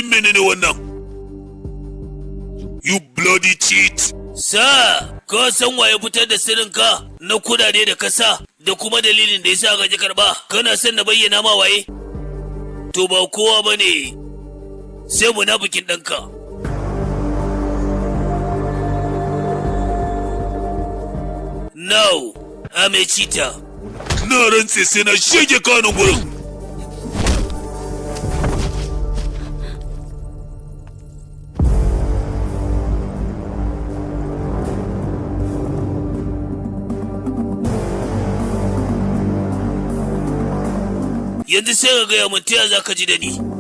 Shin menene wannan? You bloody cheat! Sa, ka san waye fitar da sirrinka na kudade da kasa da kuma dalilin da yasa ka ji karba? Kana son na bayyana ma waye? To ba kowa bane. Sai munafikin ɗanka. Now, I'm a cheater. Na rantse sai na shege kanun gurin. Yanzu sai ka gaya mun taya za ka ji da ni.